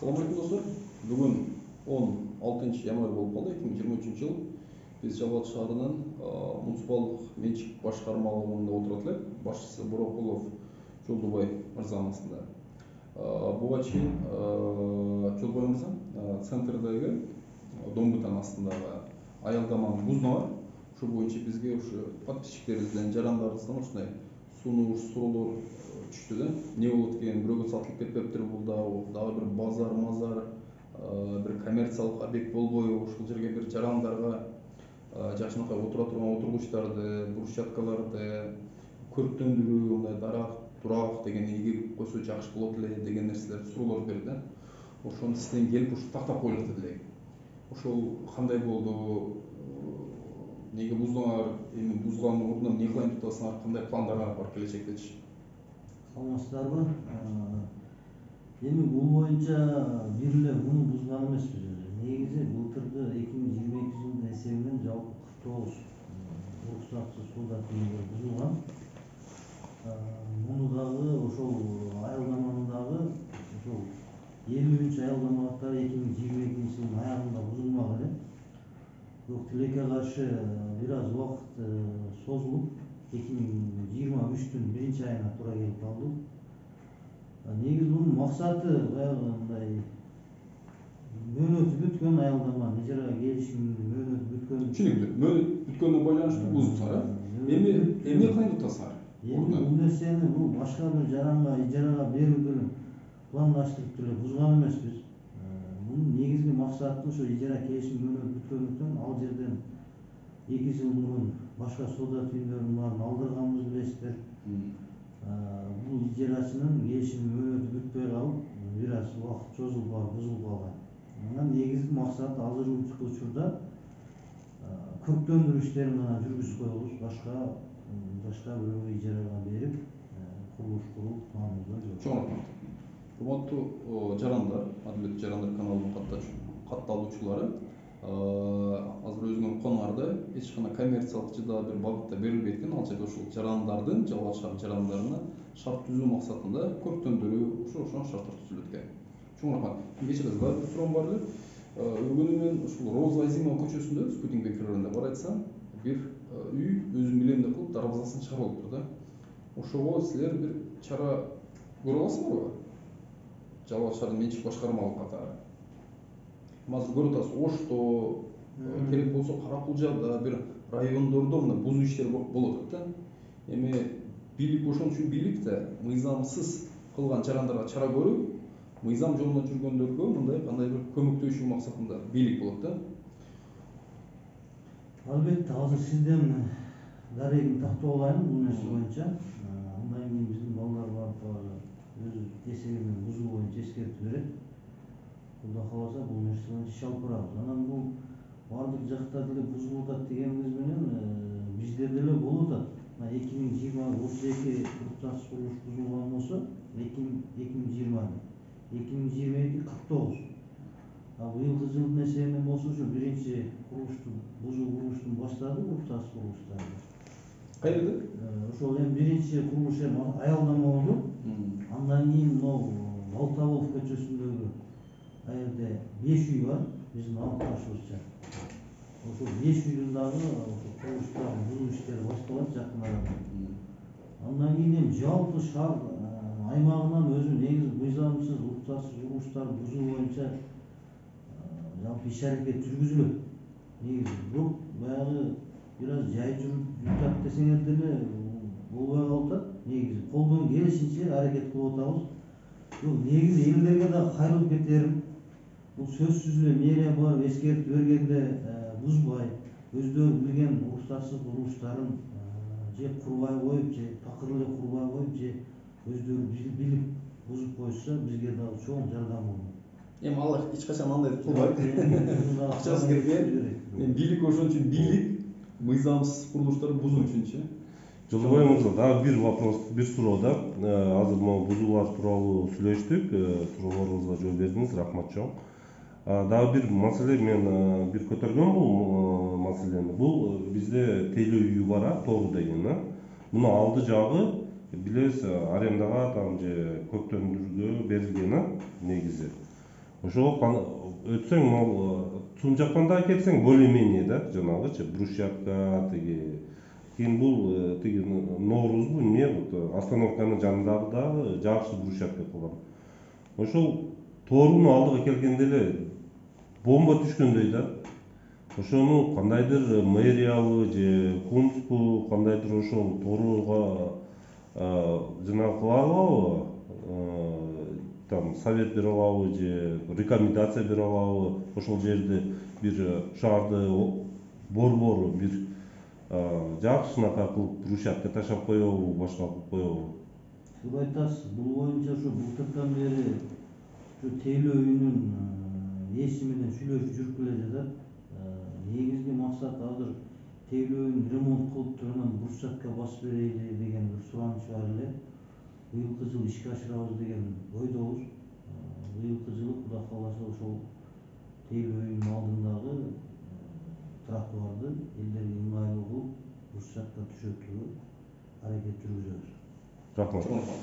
Assalamu alaikum достар. Бүгін 16 январь болып қалды, 2023 жыл. Біз Жалат шаарынын муниципалдық меншік башкармалыгында отурат элек. Башчысы Борокулов Жолдубай мырзанын астында. Буга чейин Жолдубай мырза центрдеги Домбутан астындагы аялдаманын бузуна ошо боюнча бизге ушу подписчиктерибизден, жарандарыбыздан ушундай сунуш, суроолор түштү да. Не болот экен, бирөөгө сатылып кетпептир бул дагы бир базар, бир коммерциялык объект болбойбу, ушул жерге бир жарандарга жакшынакай отура турган отургучтарды, брусчаткаларды көрктөндүрүү, мындай дарак, турак деген ийгип койсо жакшы болот эле деген нерселерди суроолор берди да. Ошону сизден келип ушу тактап коюлат элек. Ошол кандай болду? Неге буздуңар? Эми бузганын ордуна эмне кылайын деп атасыңар? Кандай пландарыңар бар келечектечи? Саламатсыздарбы? Эми бул боюнча бир эле муну бузган эмеспиз. Негизи былтыркы 2022 жылдын эсебинен жалпы 49 уруксатсыз соода түйүндөр бузулган. Муну дагы ошол аялдаманы дагы ошол 50-аялдама катары 2022 жылдын аягында бузулмак эле. Бирок тилекке каршы бир аз убакыт созулуп 2023-түн 1-айына туура келип калды. Негизи бунун максаты баягы мындай мөөнөтү бүткөн аялдама, ижарага келишимдин мөөнөтү бүткөн. Түшүнүктүү. Мөөнөт бүткөнүнө байланыштуу буздуңар, Эми эмне кылайын деп атасыңар? Эми бул нерсени бул башка бир жаранга ижарага берүүдү пландаштырып деле бузган эмеспиз. Бунун негизги максаты ошо ижара келишим мөөнөтү бүткөндүктөн ал жерден 2 жыл мурун башка соода түйүндөрүн баарын алдырганбыз билесиздер. Бул ижарачынын келишим мөөнөтү бүтпөй калып, бир аз убакыт созулуп барып бузулуп калган. Анан негизги максаты азыркы учурда көктөндүрүү иштерин гана жүргүзүп коебуз, башка бирөөгө ижарага берип, курулуш куруу планыбызда жок. Чоң рахмат. Урматтуу жарандар, Адилеттүү жарандар каналынын катталуучулары, азыр өзүңөр утканыңардай эч кандай коммерциялык же дагы бир багытта берилбей экен. Ал жерде ошол жарандардын, Жалал шаар жарандарына шарт түзүү максатында көктөндүрүү, ошол шарттар түзүлөт экен. Чоң рахмат. Кечээ дагы бир суроом бар эле. Өгүнү мен ушул Роза Азимова көчөсүндө Спутник районунда бар айтсам, бир үй өзүм билем деп кылып дарбазасын чыгарып алыптыр да. Ошого силер бир чара көрө аласыңарбы? Жалал шаардын менчик башкармалык катары. Азыр көрүп атасыз, Ошто, керек болсо Каракулжада бир райондордо мына бузуу иштери болуп атат да. Эми бийлик ошон үчүн бийлик да, мыйзамсыз кылган жарандарга чара көрүп, мыйзам жолунда жүргөндөргө мындай кандай бир көмөктөшүү максатында бийлик болот да. Албетте, азыр сизден дарегин тактап алайын бул нерсе боюнча. Андан кийин биздин балдар барып өз эсебинен бузуу боюнча эскертүү берет. Кудай кааласа бул нерсе боюнча иш алып барабыз. Анан бул бардык жакта деле бузулуп атат дегенибиз менен бизде деле болуп атат. 2020-32 уруксатсыз курулуш бузулган болсо 2020-2022 49. Быйылкы жылдын эсебинен болсо ошо биринчи курулуштун баштады уруксатсыз курулуштарды. Каерде? Ошол эми биринчи курулуш аялдама болду. Андан кийин могу Балтаболов көчөсүндөгү аерде 5 үй бар, биздин алыкташыбызча. Ошол 5 үйдүн дагы курулуштарын бузуу иштери башталат жакын арада. Андан кийин эми жалпы шаар аймагынан өзү негизи мыйзамсыз уруксатсыз курулуштарды бузуу боюнча жалпы иш аракет жүргүзүлөт. Негизи бирок баягы бир аз жай жүрүп десеңер деле болбой калып атат. Негизи колдон келишинче аракет кылып атабыз. Негизи элдерге да кайрылып кетерим. Бул сөзсүз эле мэрия барып эскертип бергенде бузбай, өздөрү билген уруксатсыз курулуштарын же курбай коюп, же такыр эле курбай коюп, же өздөрү билип бузуп коюшса бизге дагы чоң жардам болот. Эми Аллах эч качан андай кылбайт. Акчасы келген. Бийлик ошон үчүн бийлик мыйзамсыз курулуштарды бузуу үчүнчү. Жолдубай мырза, дагы бир вопрос, бир суроо да. Азыр могу бузуулар тууралуу сүйлөштүк, суроолорубузга жооп бердиңиз, рахмат чоң. Дагы бир маселе мен бир көтөргөм бул маселени. Бул бизде Тейлөө үйү бар, Тору деген. Муну алды жагы билесиз арендага там же көктөндүрүүгө берилген негизи. Ошого өтсөң могу тун жактан да келсең более менее да жанагычы брусчатка тиги кийин бул тиги Ноорузбу эмне остановканын жанындагы дагы жакшы брусчатка кылган. Ошол тоорунун алдыга келгенде эле бомба түшкөндөй да. Ошону кандайдыр мэриябы же кумспу кандайдыр ошол тооруга жанагы кыла албабы, там совет бере алабы же рекомендация бере алабы, ошол жерде бир шаарды борбору бир жакшынака кылып брусчатка ташап коебу, башка кылып коебу. Туура айтасыз. Бул боюнча ушу былтырдан бери ушу тейлөө үйүнүн ээси менен сүйлөшүп жүрүп келе жатат. Негизги максат азыр тейлөө үйүн ремонт кылып туруп анан брусчатка басып берели деген бир сураныч бар эле. Быйылкы жылы ишке ашырабыз деген ойдобуз. Быйылкы жылы Кудай кааласа ошол тейлөө үйүнүн алдындагы тротуарды элдерге ыңгайлуу кылып брусчатка төшөтүүгө аракет жүргүзөбүз. Рахмат. Чоң рахмат.